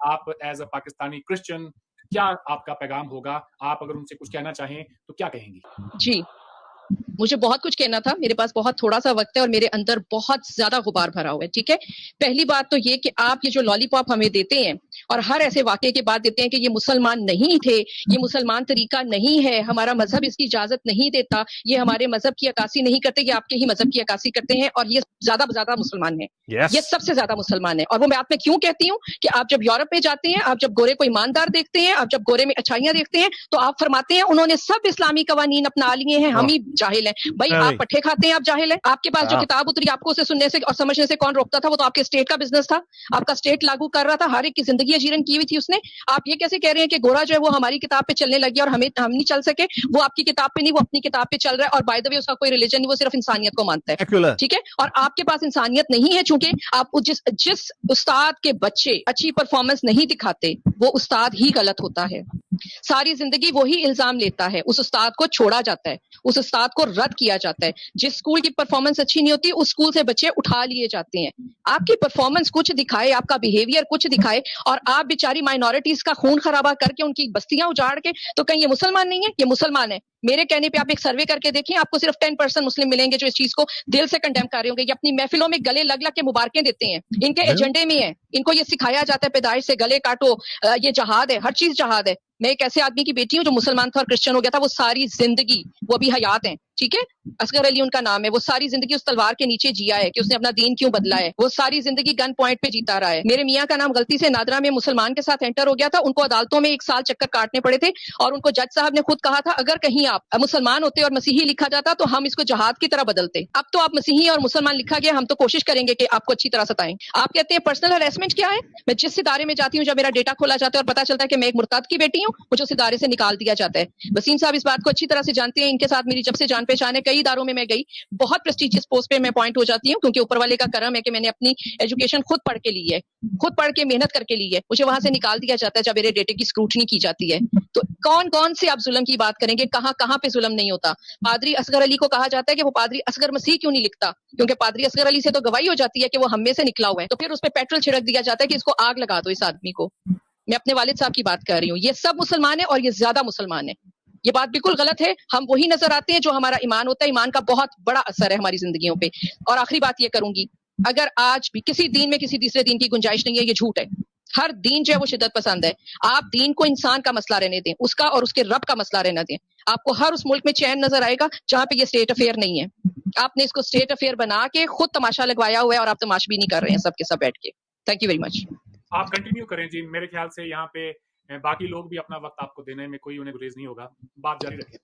آپ as a Pakistani Christian کیا آپ کا پیغام ہوگا؟ آپ اگر ان سے کچھ کہنا چاہیں تو کیا کہیں گی؟ جی مجھے بہت کچھ کہنا تھا، میرے پاس بہت تھوڑا سا وقت ہے اور میرے اندر بہت زیادہ غبار بھرا ہوا ہے. ٹھیک ہے، پہلی بات تو یہ کہ آپ یہ جو لالی پاپ ہمیں دیتے ہیں اور ہر ایسے واقعے کے بعد دیتے ہیں کہ یہ مسلمان نہیں تھے، یہ مسلمان طریقہ نہیں ہے، ہمارا مذہب اس کی اجازت نہیں دیتا، یہ ہمارے مذہب کی عکاسی نہیں کرتے، یہ آپ کے ہی مذہب کی عکاسی کرتے ہیں اور یہ زیادہ مسلمان ہیں. یہ سب سے زیادہ مسلمان ہے. اور وہ میں آپ میں کیوں کہتی ہوں کہ آپ جب یورپ میں جاتے ہیں، آپ جب گورے کو ایماندار دیکھتے ہیں، آپ جب گورے میں اچھائیاں دیکھتے ہیں تو آپ فرماتے ہیں انہوں نے سب اسلامی قوانین اپنا لیے ہیں، ہم ہی جاہل ہیں. بھائی آپ پٹھے کھاتے ہیں، آپ جاہل ہیں. آپ کے پاس جو کتاب اتری آپ کو اسے سننے سے اور سمجھنے سے کون روکتا تھا؟ وہ تو آپ کے اسٹیٹ کا بزنس تھا، آپ کا اسٹیٹ لاگو کر رہا تھا، ہر ایک کی زندگی اجیرن کی ہوئی تھی اس نے. آپ یہ کیسے کہہ رہے ہیں کہ گورا جو ہے وہ ہماری کتاب پہ چلنے لگے اور ہم نہیں چل سکے؟ وہ آپ کی کتاب پہ نہیں، وہ اپنی کتاب پہ چل رہا ہے. اور بائی دا وے اس کا کوئی ریلیجن نہیں، وہ صرف انسانیت کو مانتا ہے. ٹھیک ہے، اور آپ کے پاس انسانیت نہیں ہے چونکہ آپ جس استاد کے بچے اچھی پرفارمنس نہیں دکھاتے وہ استاد ہی غلط ہوتا ہے. ساری زندگی وہی الزام لیتا ہے، اس استاد کو چھوڑا جاتا ہے، اس استاد کو رد کیا جاتا ہے. جس اسکول کی پرفارمنس اچھی نہیں ہوتی اس اسکول سے بچے اٹھا لیے جاتے ہیں. آپ کی پرفارمنس کچھ دکھائے، آپ کا بیہیویئر کچھ دکھائے اور آپ بیچاری مائنورٹیز کا خون خرابہ کر کے ان کی بستیاں اجاڑ کے تو کہیں یہ مسلمان نہیں ہے؟ یہ مسلمان ہے. میرے کہنے پہ آپ ایک سروے کر کے دیکھیں، آپ کو صرف 10% مسلم ملیں گے جو اس چیز کو دل سے کنڈیم کر رہے ہوں گے. یہ اپنی محفلوں میں گلے لگ لگ کے مبارکیں دیتے ہیں، ان کے ایجنڈے میں ہے، ان کو یہ سکھایا جاتا ہے پیدائش سے گلے کاٹو، یہ جہاد ہے، ہر چیز جہاد ہے. میں ایک ایسے آدمی کی بیٹی ہوں جو مسلمان تھا اور کرسچن ہو گیا تھا، وہ ساری زندگی، وہ ابھی حیات ہیں، ٹھیک ہے، اصغر علی ان کا نام ہے، وہ ساری زندگی اس تلوار کے نیچے جیا ہے کہ اس نے اپنا دین کیوں بدلا ہے. وہ ساری زندگی گن پوائنٹ پہ جیتا رہا ہے. میرے میاں کا نام غلطی سے نادرا میں مسلمان کے ساتھ انٹر ہو گیا تھا، ان کو عدالتوں میں 1 سال چکر کاٹنے پڑے تھے اور ان کو جج صاحب نے خود کہا تھا اگر کہیں آپ مسلمان ہوتے اور مسیحی لکھا جاتا تو ہم اس کو جہاد کی طرح بدلتے. اب تو آپ مسیحی اور مسلمان لکھا گیا، ہم تو کوشش کریں گے کہ آپ کو اچھی طرح ستائیں. آپ کہتے ہیں پرسنل ہراسمنٹ کیا ہے؟ میں جس ادارے میں جاتی ہوں، جب میرا ڈیٹا کھولا جاتا ہے اور پتا چلتا ہے کہ میں ایک مرتد کی بیٹی ہوں، مجھے اس ادارے سے نکال دیا جاتا ہے. وسیم صاحب اس بات کو اچھی طرح سے جانتے ہیں، ان کے ساتھ میری جب سے جان پہچان ہے، کئی اداروں میں گئی، بہت پریسٹیجیس پوسٹ پہ میں اپوائنٹ ہو جاتی ہوں کیونکہ اوپر والے کا کرم ہے کہ میں نے اپنی ایجوکیشن خود پڑھ کے لی ہے، خود پڑھ کے محنت کر کے لی ہے. مجھے وہاں سے نکال دیا جاتا ہے جب میرے ڈیٹے کی اسکروٹنی کی جاتی ہے. تو کون سے آپ ظلم کی بات کریں گے؟ کہاں پہ ظلم نہیں ہوتا؟ پادری اصغر علی کو کہا جاتا ہے کہ وہ پادری اصغر مسیح کیوں نہیں لکھتا؟ کیونکہ پادری اصغر علی سے تو گواہی ہو جاتی ہے کہ وہ ہم میں سے نکلا ہوا ہے. تو پھر اس پہ پیٹرول چھڑک دیا جاتا ہے کہ اس کو آگ لگا دو اس آدمی کو. میں اپنے والد صاحب کی بات کر رہی ہوں. یہ سب مسلمان ہیں اور یہ زیادہ مسلمان ہیں. یہ بات بالکل غلط ہے. ہم وہی نظر آتے ہیں جو ہمارا ایمان ہوتا ہے. ایمان کا بہت بڑا اثر ہے ہماری زندگیوں پہ. اور آخری بات یہ کروں گی، اگر آج بھی کسی دین میں کسی تیسرے دین کی گنجائش نہیں ہے، یہ جھوٹ ہے. ہر دین جو ہے وہ شدت پسند ہے. آپ دین کو انسان کا مسئلہ رہنے دیں، اس کا اور اس کے رب کا مسئلہ رہنا دیں. آپ کو ہر اس ملک میں چین نظر آئے گا جہاں پہ یہ اسٹیٹ افیئر نہیں ہے. آپ نے اس کو اسٹیٹ افیئر بنا کے خود تماشا لگوایا ہوا ہے اور آپ تماشا بھی نہیں کر رہے ہیں سب کے سب بیٹھ کے. Thank you very much. آپ کنٹینیو کریں جی. میرے خیال سے یہاں پہ باقی لوگ بھی اپنا وقت آپ کو دینے میں کوئی انہیں گریز نہیں ہوگا. بات جاری رکھیں،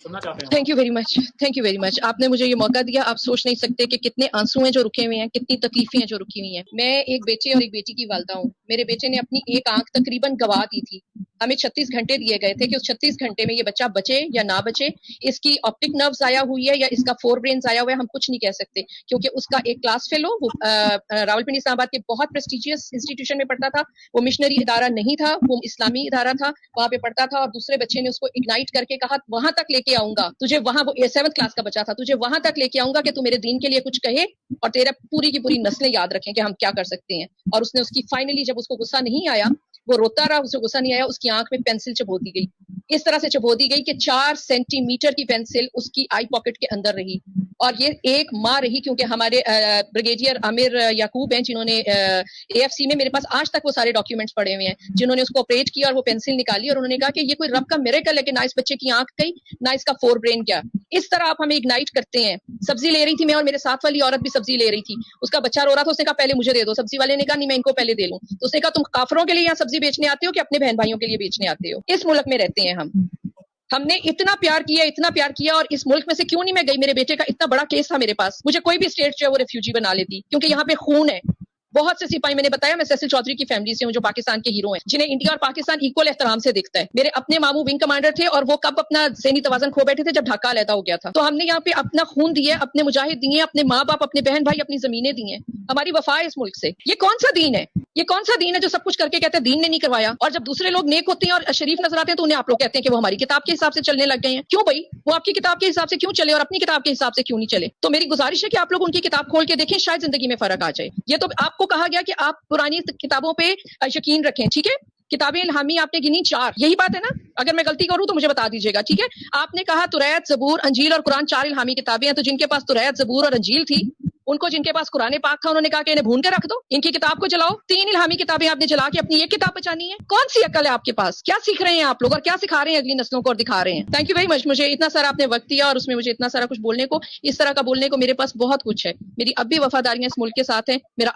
سننا چاہتے ہیں. Thank you very much, thank you very much. آپ نے مجھے یہ موقع دیا. آپ سوچ نہیں سکتے کہ کتنے آنسو ہیں جو رکے ہوئے ہیں، کتنی تکلیفیں ہیں جو رکی ہوئی ہیں. میں ایک بیٹے اور ایک بیٹی کی والدہ ہوں. میرے بیٹے نے اپنی ایک آنکھ تقریباً گوا دی تھی. ہمیں 36 گھنٹے دیے گئے تھے کہ اس 36 گھنٹے میں یہ بچہ بچے یا نہ بچے. اس کی آپٹک نرو ضائع ہوئی ہے یا اس کا 4 برین ضائع ہوا ہے، ہم کچھ نہیں کہہ سکتے کیونکہ اس کا ایک کلاس فیلو وہ راولپنڈی اسلام آباد کے بہت پریسٹیجیس انسٹیٹیوشن میں پڑھتا تھا. وہ مشنری ادارہ نہیں تھا، وہ اسلامی ادارہ تھا، وہاں پہ پڑھتا تھا. اور دوسرے بچے نے اس کو اگنائٹ کر کے کہا وہاں تک لے کے آؤں گا تجھے، وہاں وہ 7th کلاس کا بچہ تھا، تجھے وہاں تک لے کے آؤں گا کہ تو میرے دین کے لیے کچھ کہے اور تیرا پوری کی پوری نسلیں یاد رکھیں کہ ہم کیا کر سکتے ہیں. اور اس نے اس کی فائنلی جب اس کو غصہ نہیں آیا، وہ روتا رہا، اسے غصہ نہیں آیا، اس کی آنکھ میں پینسل چبو دی گئی. اس طرح سے چبو دی گئی کہ 4 سینٹی میٹر کی پینسل اس کی آئی پاکٹ کے اندر رہی. اور یہ ایک ماہ رہی کیونکہ ہمارے بریگیڈیئر عامر یعقوب ہیں جنہوں نے اے ایف سی میں، میرے پاس آج تک وہ سارے ڈاکیومنٹس پڑے ہوئے ہیں، جنہوں نے اس کو آپریٹ کیا اور وہ پینسل نکالی اور انہوں نے کہا کہ یہ کوئی رب کا میریکل ہے کہ نہ اس بچے کی آنکھ گئی نہ اس کا 4 برین گیا. اس طرح آپ ہمیں اگنائٹ کرتے ہیں. سبزی لے رہی تھی میں اور میرے ساتھ والی عورت بھی سبزی لے رہی تھی. اس کا بچہ رو رہا تھا، اس نے کہا پہلے مجھے دے دو. سبزی والے نے کہا نہیں میں ان کو پہلے دے لوں. تو اس نے کہا تم کافروں کے لیے یہاں سبزی بیچنے آتے ہو کہ اپنے بہن بھائیوں کے لیے بیچنے آتے ہو؟ اس ملک میں رہتے ہیں ہم نے اتنا پیار کیا اور اس ملک میں سے کیوں نہیں میں گئی؟ میرے بیٹے کا اتنا بڑا کیس تھا میرے پاس، مجھے کوئی بھی اسٹیٹ جو ہے وہ ریفیوجی بنا لیتی کیونکہ یہاں پہ خون ہے. بہت سے سپاہی، میں نے بتایا میں سیسل چودھری کی فیملی سے ہوں جو پاکستان کے ہیرو ہیں، جنہیں انڈیا اور پاکستان ایکول احترام سے دیکھتا ہے. میرے اپنے ماموں ونگ کمانڈر تھے اور وہ کب اپنا ذہنی توازن کھو بیٹھے تھے جب ڈھاکہ علیحدہ ہو گیا تھا. تو ہم نے یہاں پہ اپنا خون دیے، اپنے مجاہد دیے، اپنے ماں باپ، اپنے بہن بھائی، اپنی زمینیں دی ہیں. ہماری وفا ہے اس ملک سے. یہ کون سا دین ہے؟ یہ کون سا دین ہے جو سب کچھ کر کے کہتے ہیں دین نے نہیں کروایا؟ اور جب دوسرے لوگ نیک ہوتے ہیں اور شریف نظر آتے ہیں تو انہیں آپ لوگ کہتے ہیں کہ وہ ہماری کتاب کے حساب سے چلنے لگ گئے ہیں. کیوں بھائی؟ وہ آپ کی کتاب کے حساب سے کیوں چلے اور اپنی کتاب کے حساب سے کیوں نہیں چلے؟ تو میری گزارش ہے کہ آپ لوگ ان کی کتاب کھول کے دیکھیں، شاید زندگی میں فرق آ جائے. یہ تو آپ کو کو کہا گیا کہ آپ پرانی کتابوں پہ یقین رکھیں, ٹھیک ہے. کتابیں الہامی آپ نے گنی 4, یہی بات ہے نا؟ اگر میں غلطی کروں تو مجھے بتا دیجیے گا, ٹھیک ہے. آپ نے کہا توریت, زبور, انجیل اور قرآن 4 الہامی کتابیں ہیں, تو جن کے پاس توریت, زبور اور انجیل تھی, ان کو جن کے پاس قرآن پاک تھا, انہوں نے کہا کہ انہیں بھون کے رکھ دو, ان کی کتاب کو جلاؤ. 3 الہامی کتابیں آپ نے جلا کے اپنی ایک کتاب بچانی ہے. کون سی عقل ہے آپ کے پاس؟ کیا سیکھ رہے ہیں آپ لوگ اور کیا سکھا رہے ہیں اگلی نسلوں کو اور دکھا رہے ہیں؟ Thank you very much. مجھے اتنا سارا آپ نے وقت دیا اور اس میں مجھے اتنا سارا کچھ بولنے کو, اس طرح کا بولنے کو میرے پاس بہت کچھ ہے. میری اب بھی وفاداریاں اس ملک کے ساتھ ہیں. میرا